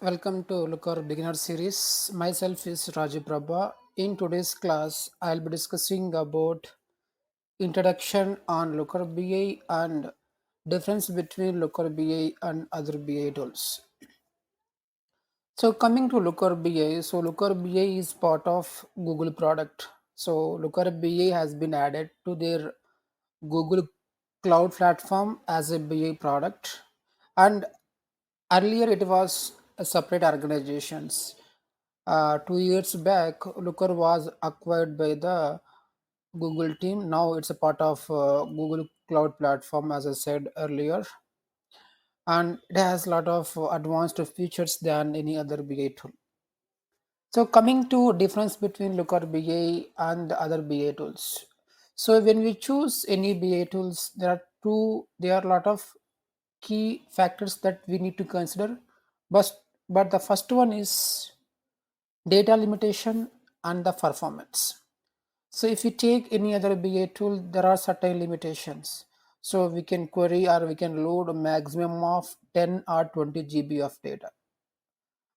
Welcome to Looker Beginner Series. Myself is Rajiv Prabha. In today's class, I'll be discussing about introduction on Looker BI and difference between Looker BI and other BI tools. So coming to Looker BI, so Looker BI is part of Google product. So Looker BI has been added to their Google Cloud platform as a BI product, and earlier it was a separate organizations. 2 years back, Looker was acquired by the Google team. Now it's a part of Google Cloud platform, as I said earlier, and it has a lot of advanced features than any other BI tool. So coming to difference between Looker BI and the other BI tools. So when we choose any BI tools, there are a lot of key factors that we need to consider. But the first one is data limitation and the performance. So if you take any other BA tool, there are certain limitations. So we can query or we can load a maximum of 10 or 20 GB of data.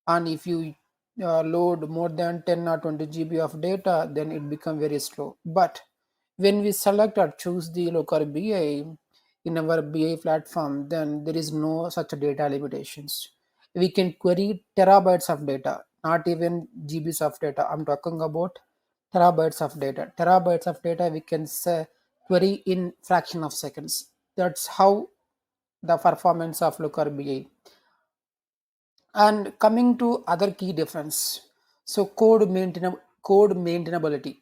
And if you load more than 10 or 20 GB of data, then it becomes very slow. But when we select or choose the local BI in our BI platform, then there is no such data limitations. We can query terabytes of data, not even GBs of data. I'm talking about terabytes of data. Terabytes of data we can say, query in fraction of seconds. That's how the performance of Looker BI. And coming to other key difference, so code maintainability.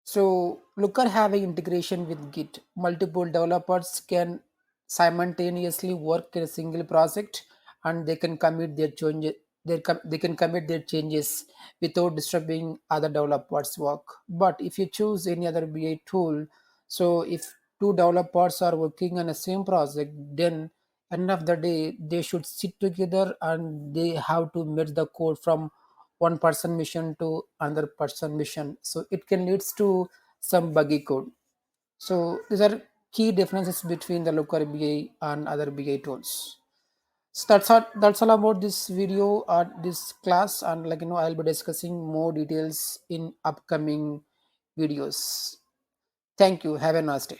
So Looker have an integration with Git. Multiple developers can simultaneously work in a single project, and they can commit their changes. They can commit their changes without disturbing other developers' work. But if you choose any other BI tool, so if two developers are working on the same project, then end of the day they should sit together and they have to merge the code from one person mission to another person mission, so it can leads to some buggy code. So these are key differences between the Looker BI and other BI tools. So that's all about this video or this class, and I'll be discussing more details in upcoming videos. Thank you, have a nice day.